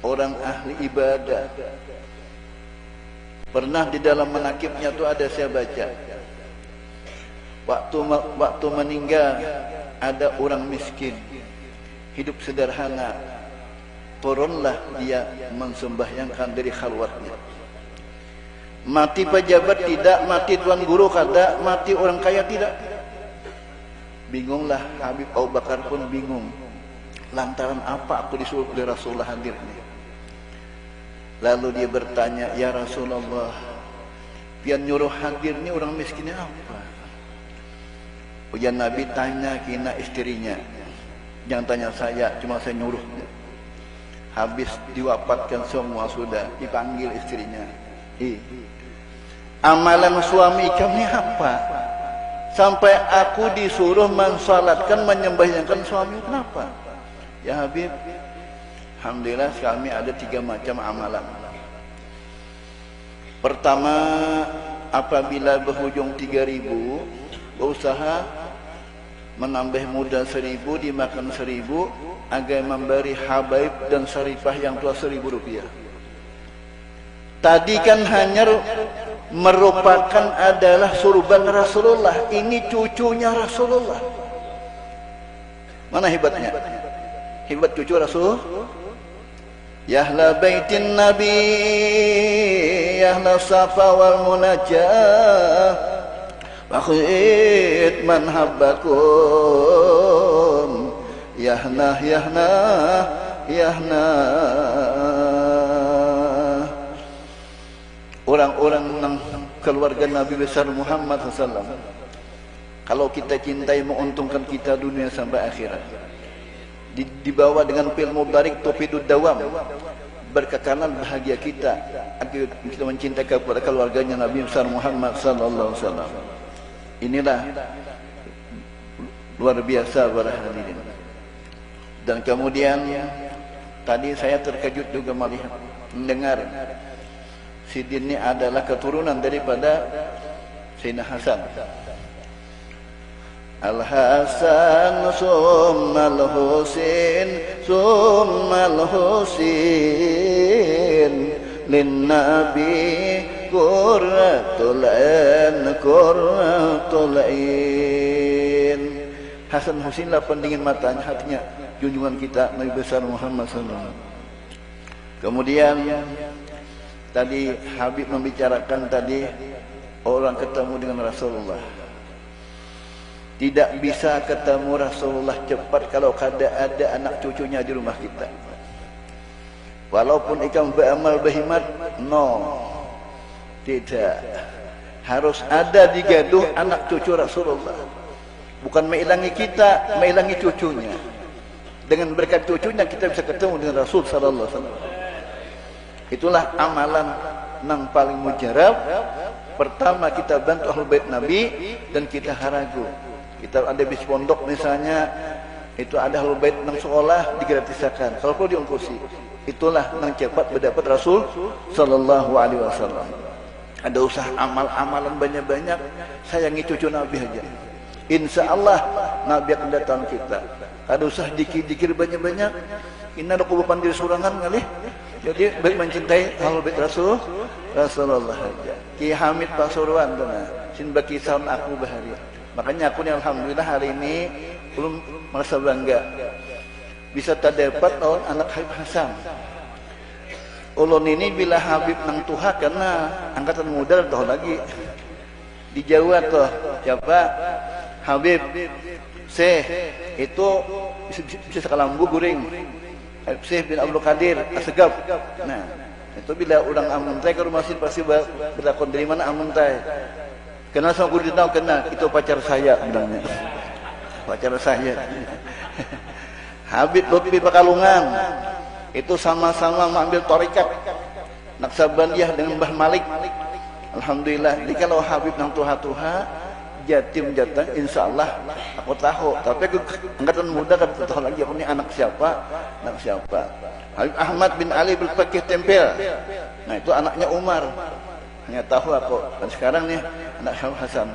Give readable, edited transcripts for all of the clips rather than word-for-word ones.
orang ahli ibadah. Pernah di dalam manakibnya tu ada saya baca, waktu meninggal ada orang miskin, hidup sederhana, turunlah dia mensembahyangkan dari khalwatnya. Mati pejabat tidak, mati tuan guru kada, mati orang kaya tidak. Bingunglah Habib Abu Bakar pun bingung. Lantaran apa aku disuruh oleh Rasulullah hadir ini? Lalu dia bertanya, ya Rasulullah, pian nyuruh hadir ni orang miskinnya apa? Ujian Nabi tanya kina istrinya, jangan tanya saya, cuma saya nyuruh. Habis diwafatkan semua sudah, dipanggil istrinya. Amalan suami kamu apa? Sampai aku disuruh mensalatkan, menyembahyangkan suami, kenapa? Ya Habib, alhamdulillah kami ada 3 macam amalan. Pertama, apabila berhujung 3.000, berusaha menambah modal 1.000, dimakan 1.000, agar memberi habaib dan syarifah yang tua 1.000 rupiah. Tadi kan hanya merupakan adalah surban Rasulullah, ini cucunya Rasulullah. Mana hebatnya? Hebat cucu Rasul. Yahla baitin Nabi, yahla safa wal munajjah, bakhit man habbakum, yahna yahna yahna. Orang-orang keluarga Nabi besar Muhammad SAW, kalau kita cintai, menguntungkan kita dunia sampai akhirat, dibawa dengan fil mubarik tufidud dawam, berkekalan bahagia kita mencintai kepada keluarganya Nabi besar Muhammad SAW. Inilah luar biasa para hadirin. Dan kemudian tadi saya terkejut juga mendengar Sidin ini adalah keturunan daripada Sayyidina Hasan. Al-Hasan summal Husin summal Husin lin Nabi qurratul ain qurratul ain. Hasan Husin lah pendingin matanya, hatinya junjungan kita Nabi besar Muhammad SAW. Kemudian tadi Habib membicarakan tadi orang ketemu dengan Rasulullah. Tidak bisa ketemu Rasulullah cepat kalau ada anak cucunya di rumah kita. Walaupun ikam beramal berhimat, no, tidak. Harus ada digaduh anak cucu Rasulullah. Bukan menghilangi kita, menghilangi cucunya. Dengan berkat cucunya kita bisa ketemu dengan Rasul Sallallahu Alaihi Wasallam. Itulah amalan yang paling mujarab. Pertama kita bantu Ahlul Bait Nabi, dan kita haragu. Kita ada bis pondok misalnya, itu ada Ahlul Bait nang sekolah digratisakan. Kalau perlu diongkosi. Itulah nang cepat mendapat Rasul Sallallahu Alaihi Wasallam. Ada usaha amal-amalan banyak-banyak, sayangi cucu Nabi aja. Insya Allah Nabi akan datang kita. Ada usaha dikir-dikir banyak-banyak. Ini ada kubupan diri surangan kali. Jadi baik mencintai Ahlul Bait Rasulullah saja. Ki Hamid Pasuruan benar. Sin baki saun aku bahari. Makanya aku ni alhamdulillah hari ini belum merasa bangga bisa terdapat anak Habib Hasan. Ulun ini bila Habib nang tuha karena angkatan muda tahu lagi di Jawa tuh siapa Habib Syekh itu bisa sekalambu guring. Syekh bin Abdul Qadir Asegaf. Nah, itu bila orang amuntai ke rumah pasti berlakon dari mana amuntai. Kenal sama guru tahu kenal, itu pacar saya bilangnya. Pacar saya. Habib Lutfi Pekalungan. Itu sama-sama mengambil tarekat Naqsabandiyah dengan Mbah Malik. Alhamdulillah. Jadi kalau Habib nang tuha-tuha jatim jatah insyaallah aku tahu, tapi aku angkatan muda kan tahu lagi aku ni anak siapa. Habib Ahmad bin Ali berpakih tempel, nah itu anaknya Umar, hanya tahu aku. Dan sekarang nih anak Habib Hasan.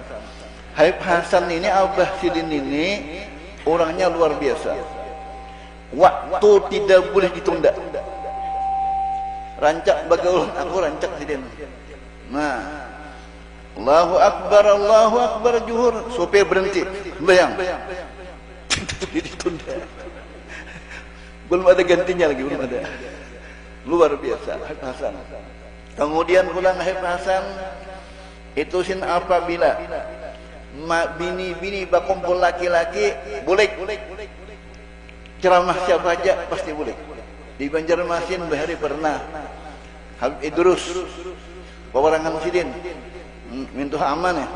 Habib Hasan ini Abah Sidin ini orangnya luar biasa, waktu tidak boleh ditunda. Rancak bagaul aku rancak sidin. Nah, Allahu Akbar juhur. Supir berhenti. Bayang. Ditunda. Belum ada gantinya lagi, belum ada. Luar biasa, Hasan. Kemudian pulang Habib Hasan itu sin apabila bini-bini berkumpul laki-laki boleh ceramah siapa aja pasti boleh. Di Banjarmasin bahari pernah Habib Idrus pewarangan sidin minta aman ya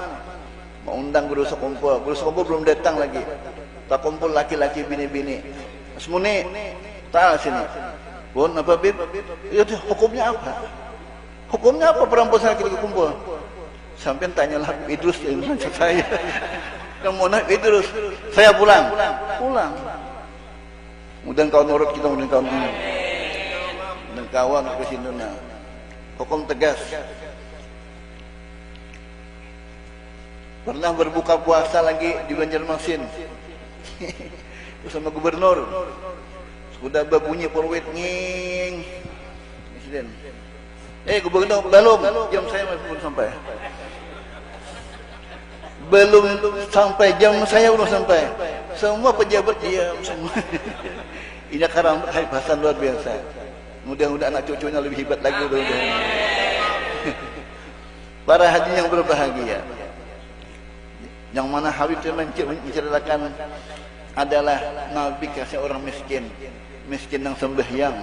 mau undang guru sekumpul belum datang lagi tak kumpul laki-laki bini-bini semuni tak sini pun apa bib itu hukumnya apa peramposan laki-laki kumpul sampai tanyalah Idrus yang macam saya kamu nak Idrus saya pulang mudah kau nurut kita mudah kau ini dan kawan ke sini hukum tegas. Pernah berbuka puasa lagi di Banjarmasin bersama gubernur sudah berbunyi perwit nging presiden gubernur belum jam saya belum sampai jam saya belum sampai semua pejabat diam semua. Ini karena Habib Hasan luar biasa. Mudah-mudahan anak cucunya lebih hebat lagi. Para hadirin yang berbahagia, yang mana Habib menceritakan adalah Nabi kasih orang miskin yang sembahyang.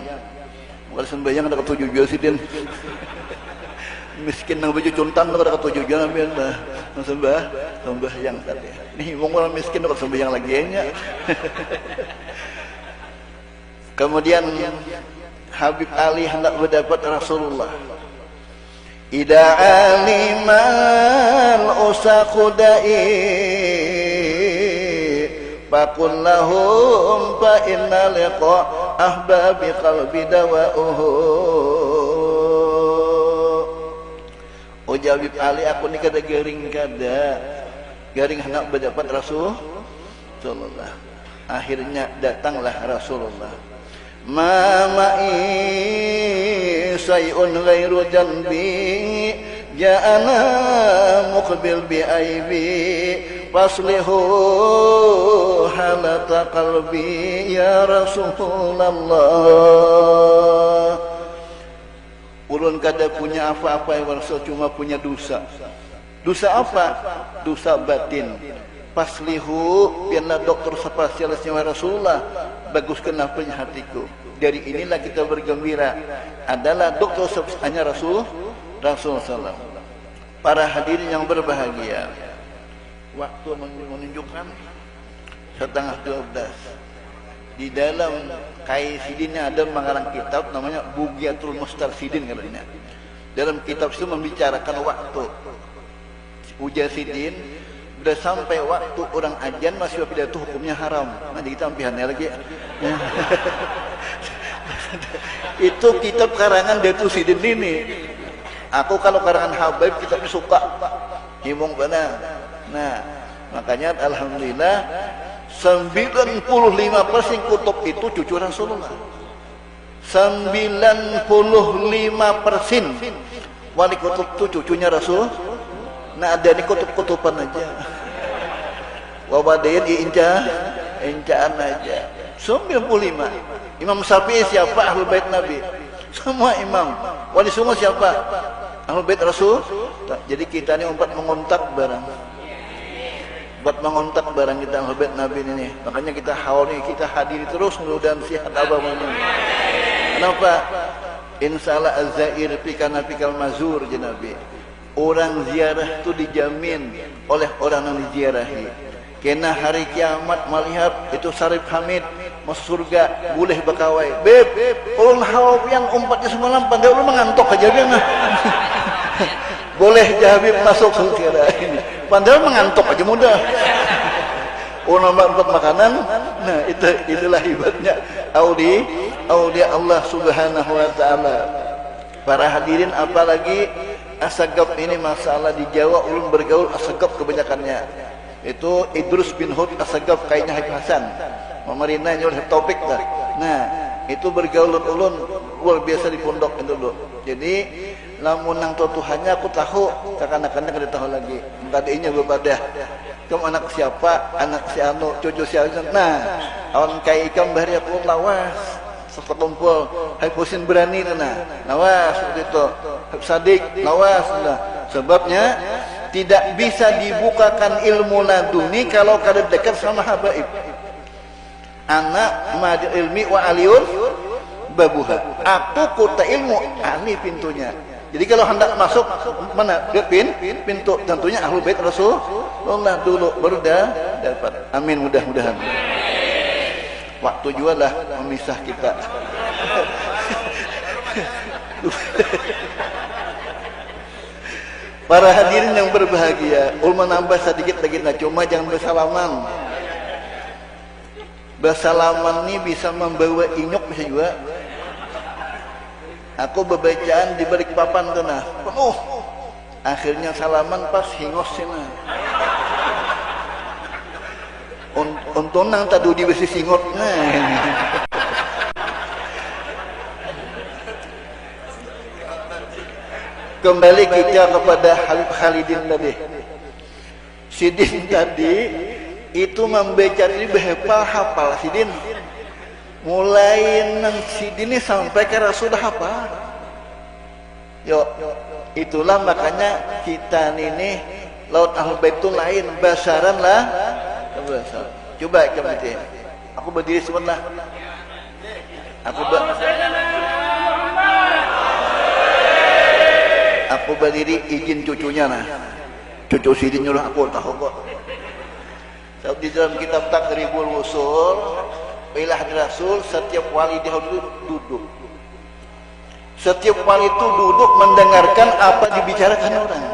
Bukan sembahyang ada ketujuh sidin. Miskin yang baju contan ada ketujuh Nabi sembahyang tadi. Nih orang miskin ada sembahyang lagi nya. Kemudian Habib Ali hendak mendapat Rasulullah. Ida alimal usaqudai faqul lahum fa inna liqa ahbabi qalbi dawa'uhu. Ujar Habib Ali aku ni kada garing hendak mendapat Rasulullah. Akhirnya datanglah Rasulullah. Ma ma'i say'un ghairu janbi ja'ana muqbil bi aibi faslihu halata qalbi ya Rasulullah. Ulun kada punya apa-apa ya Rasul, cuma punya dosa. Dosa apa? Dosa batin. Faslihu biarlah dokter spesialisnya Rasulullah baguskan apanya hatiku. Dari inilah kita bergembira adalah dokter spesialisnya Rasulullah. Para hadirin yang berbahagia, waktu menunjukkan 11:30. Di dalam Kai Sidinnya ada mengarang kitab namanya Bugiyatul Mustarsidin katanya. Dalam kitab itu membicarakan waktu. Ujar Sidin sudah sampai waktu orang ajan masih pidato hukumnya haram. Nanti kita ampihannya lagi. Itu kitab karangan Datuk Sidin ini. Aku kalau karangan Habib kitab suka. Himung benar. Nah, makanya alhamdulillah 95% kutub itu cucu Rasulullah. 95% wali kutub itu cucunya Rasul. Nah ada ni kutub-kutuban aja. Wabadain incaan aja. 95. Imam Syafi'i siapa? Ahlul Bait Nabi. Semua imam. Wali semua siapa? Ahlul Bait Rasul. Jadi kita ni umat mengontak barang. Buat mengontak barang kita Ahlul Bait Nabi ini. Makanya kita hauli, kita hadiri terus mudah-mudahan sihat abamanya. Kenapa? Insyaallah az-zair pikana pikal mazur je Nabi. Orang ziarah itu dijamin oleh orang yang diziarahi. Kena hari kiamat melihat itu Sarif Hamid masuk surga boleh berkawai. Beb, ulun hawab yang umpatnya semalam pandai ulun mengantuk aja dia mah. Boleh Habib masuk surga ini. Pandai mengantuk aja mudah. Ulun buat makanan. Nah, itulah hebatnya aulia Allah Subhanahu wa taala. Para hadirin apalagi Asagaf ini masalah di Jawa ulun bergaul Asagaf kebanyakannya. Itu Idrus bin Hud Asagaf kayaknya Habib Hasan. Memerintahnya oleh topik dah. Nah, itu bergaul ulun luar biasa di pondok itu dulu. Jadi lamun nang Tuhannya aku tahu, kanak-kanak kada tahu lagi. Kadainya bebadah. Kamu anak siapa? Anak si anu, cucu si anu. Nah, awan kai ikam bahari aku lawas. Sekumpul, hai Husin berani nah. Lawas seperti itu. Habib Sadik lawas nah. Sebabnya tidak bisa dibukakan ilmu laduni kalau kada dekat sama habaib. Anak madil ilmi wa aliun babuha. Aku kota ilmu, ahli pintunya. Jadi kalau hendak masuk mana pintu tentunya ahlul bait Rasulullah dulu baru dapat. Amin, mudah-mudahan. Waktu juga lah memisah kita. Para hadirin yang berbahagia, ulama nambah sedikit lagi nah, cuma jangan bersalaman. Bersalaman ini bisa membawa inyuk bisa juga. Aku bebacaan di balik papan tuh nah, penuh. Akhirnya salaman pas hingos nah. Untung nang tadu di besi singot nah. Kembali kita kepada Habib Khalidin tadi. Sidin tadi itu membaca ini berhafal Sidin. Mulai nang Sidin ini sampai ke Rasul hafal. Yo, itulah makanya kita ini laut Ahlul Bait itu lain, basaran lah. Coba kita aku berdiri sebentar. Aku berdiri izin cucunya nah. Cucu Sidin nyuruh aku tahu kok. Sebab di dalam kitab Taqribul Wusul Ilah Rasul, setiap wali dia duduk. Setiap wali itu duduk mendengarkan apa dibicarakan orang.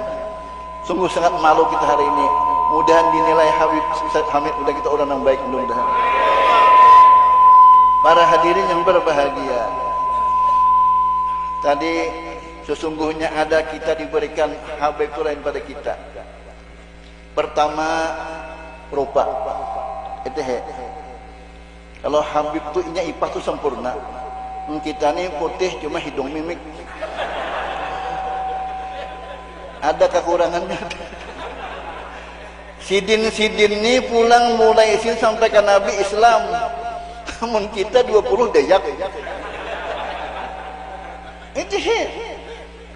Sungguh sangat malu kita hari ini. Mudahan dinilai Habib Hamid udah kita orang yang baik mudah-mudahan. Para hadirin yang berbahagia. Tadi sesungguhnya ada kita diberikan Habib itu lain pada kita. Pertama rupa. Itu kalau Habib itu inya ipah itu sempurna. Kita nih putih cuma hidung mimik. Ada kekurangannya. Sidin ini pulang mulai isin sampai ke Nabi Islam. Namun kita 20 dayak. Itu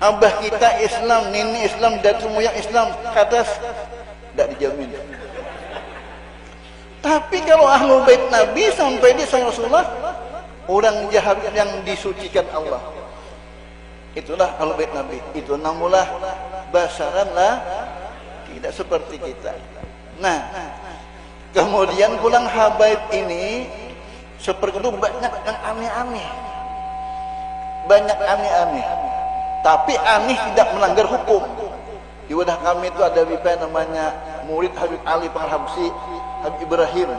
abah kita Islam, nini Islam, datu moyang Islam, ke atas tidak dijamin. Tapi kalau Ahlul Bait Nabi sampai di Rasulullah, orang jahat yang disucikan Allah. Itulah Ahlul Bait Nabi. Itu namulah basaran lah, tidak seperti kita. Nah, kemudian pulang habaib ini seperti itu banyak yang aneh-aneh. Banyak aneh-aneh. Tapi aneh tidak melanggar hukum. Di wadah kami itu ada bipa namanya murid Habib Ali Panghabsi, Habib Ibrahim.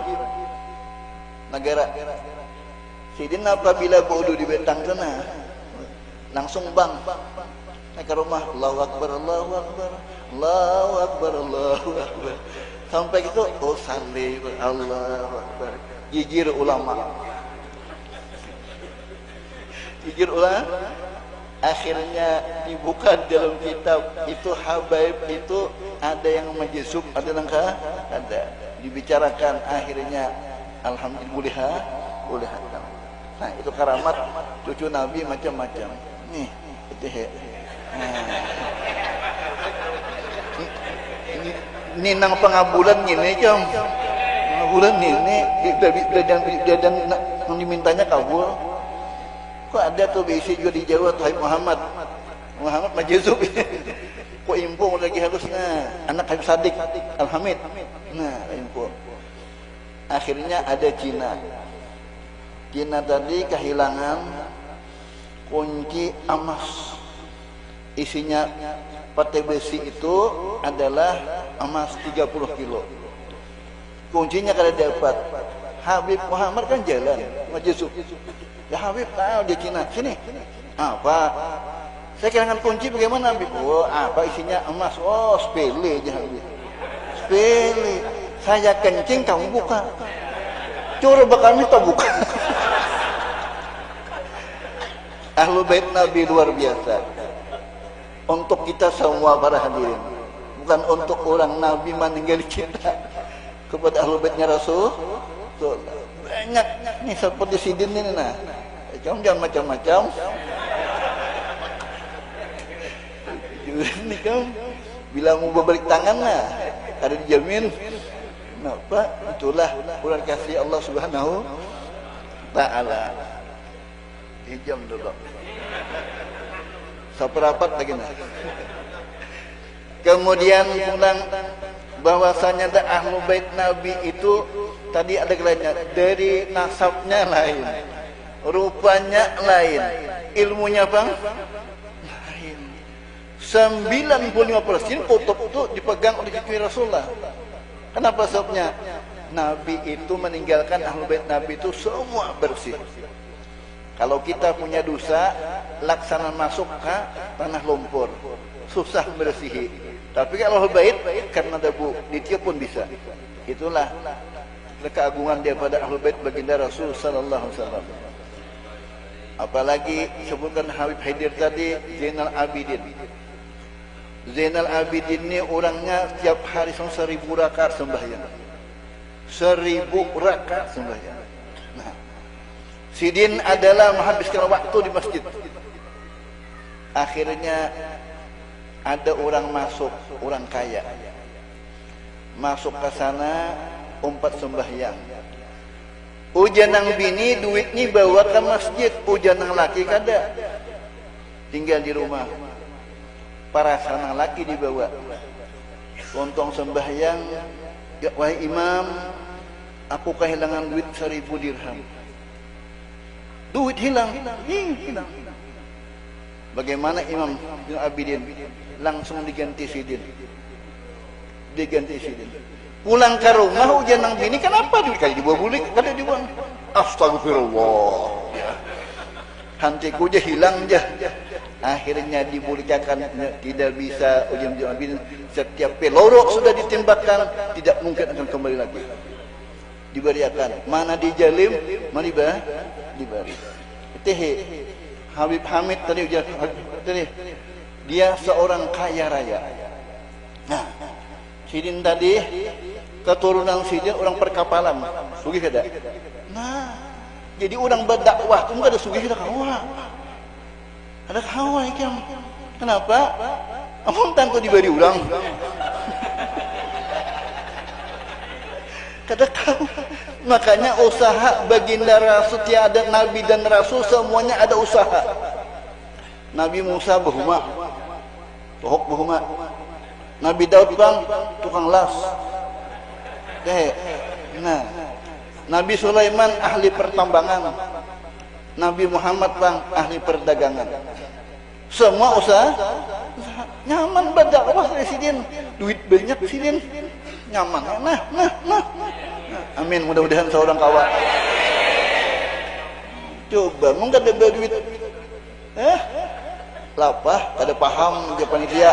Negara. Sidin apabila bodoh di betang sana, langsung bang. Naik ke rumah, Allahu Akbar, Allahu Akbar, Allahu Akbar, Allahu Akbar. Sampai gitu, oh salih, Allahu Akbar. Jijir ulama. Jijir ulama. Akhirnya dibuka dalam kitab itu habaib itu ada yang majzub, ada yang ada. Dibicarakan akhirnya alhamdulillah boleh. Nah, itu karamat cucu Nabi macam-macam. Nih, itu ini nang pengabulan gini jam. Pengabulan ini dan dimintanya kabul. Kok ada tuh bisi juga di Jawa tuh Muhammad majzub. Kok info lagi harusnya anak Habib Sadik Al-Hamid. Nah, info. Akhirnya ada Cina tadi kehilangan kunci emas. Isinya pete besi itu adalah emas 30 kilo. Kuncinya kada dapat. Habib Muhammad kan jalan majzub. Ya Habib tahu di Cina. Sini. Apa? Saya kehilangan kunci bagaimana Habib? Oh, apa isinya emas? Oh, sepele aja Habib. Sepele. Saya kencing kamu buka. Coba kami tak buka. Ahlul Bait Nabi luar biasa. Untuk kita semua para hadirin, bukan untuk orang Nabi meninggal kita. Kepada Ahlul Baitnya Rasul, banyak nih seperti Sidin ini nah. Jangan macam-macam. Ini kan bila mau berbalik tangan lah, ada dijamin. Kenapa? Itulah ular kasih Allah Subhanahu Ta'ala. Hijam dulu. Seperapat lagi nah. Kemudian pulang bahwasanya Ahlul Bait Nabi itu tadi ada lainnya, dari nasabnya lain, rupanya lain, ilmunya bang lain. 95% foto-foto dipegang oleh cucu Rasulullah. Kenapa sebabnya? Nabi itu meninggalkan Ahlul Bait Nabi itu semua bersih. Kalau kita punya dosa, laksana masuk ke tanah lumpur, susah bersihi. Tapi kalau Ahlul Bait karena debu, ditiup pun bisa. Itulah keagungan daripada Ahlul Bait baginda Rasul sallallahu alaihi wasallam. Apalagi sebutkan Habib Haidir tadi, Zainal Abidin. Zainal Abidin ini orangnya setiap hari 1000 rakaat sembahyang. 1000 rakaat sembahyang. Nah, Sidin adalah menghabiskan waktu di masjid. Akhirnya ada orang masuk, orang kaya. Masuk ke sana, umpat sembahyang. Ujian nang bini duit ni bawa ke masjid, ujian nang laki kada. Tinggal di rumah. Para sanang laki dibawa. Lontong sembahyang, ya wahai imam, aku kehilangan duit 1000 dirham. Duit hilang. Bagaimana Imam bin Abidin? Langsung diganti Sidin. Pulang ke rumah ujian nang bini, kenapa duit kali dibawa bulik? Kada dibuang. Astagfirullah. Ya. Hantiku je hilang je. Akhirnya dibulikakan, tidak bisa ujian bini. Setiap pelorok sudah ditembakkan, tidak mungkin akan kembali lagi. Diberiakan. Mana dijalim, mana diberi. Tehe Habib Hamid tadi dia seorang kaya raya. Nah, Sidin tadi keturunan Sidin orang perkapalan, sugih kada. Nah, jadi orang berdakwah tu ada sugih kada kawa. Ada kawa ikam. Kenapa? Amun tanpa diberi orang. Kada tahu. Makanya usaha baginda Rasul, tiada Nabi dan Rasul semuanya ada usaha. Nabi Musa berhuma, tohok berhuma. Nabi Daud bang tukang las. Nah, Nabi Sulaiman ahli pertambangan. Nabi Muhammad bang ahli perdagangan. Semua usaha. Nyaman berdakwah Sidin, duit banyak Sidin, nyaman. Nah. Amin, mudah-mudahan seorang kawan. Coba, mungkin ada duit. Lapah, ada paham dia panitia.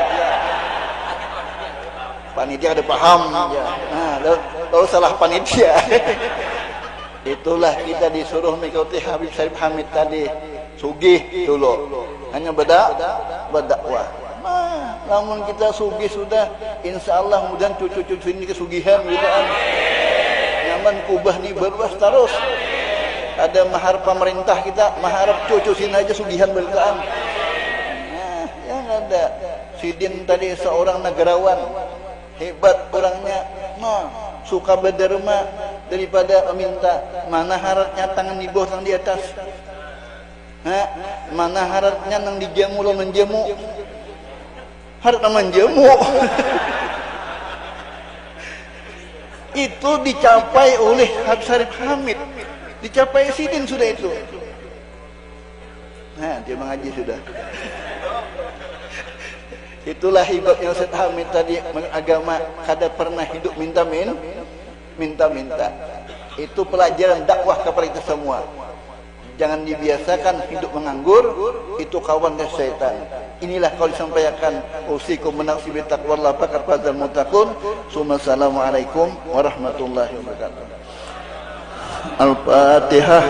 Panitia ada paham. Ya. Nah, lalu salah panitia. Itulah kita disuruh mengikuti Habib Syarif Hamid tadi. Sugih dulu. Hanya berdakwah. Nah, namun kita sugih sudah, insya Allah mudah cucu-cucu ini kesugihan mudahan. Nyaman kubah ni berluas terus. Ada mahar pemerintah kita, maharap cucu sini aja sugihan berkaan. Nah, yang ada Sidin tadi seorang negarawan, hebat orangnya. Nah, suka berderma daripada meminta. Mana harapnya tangan di bawah, tangan di atas. Nah, mana harapnya nang dijamu lo menjamu. Harapnya menjamu. Itu dicapai oleh Habib Syarif Hamid, dicapai Sidin sudah itu. Nah, dia mengaji sudah. Itulah hebatnya Ustaz Hamid tadi, agama kada pernah hidup minta-minta. Itu pelajaran dakwah kepada kita semua. Jangan dibiasakan hidup menganggur, itu kawan dari syaitan. Inilah kalau disampaikan usikum menafsi bitaqwallah pakar fadzal muttaqun. Assalamualaikum warahmatullahi wabarakatuh. Al-Fatihah.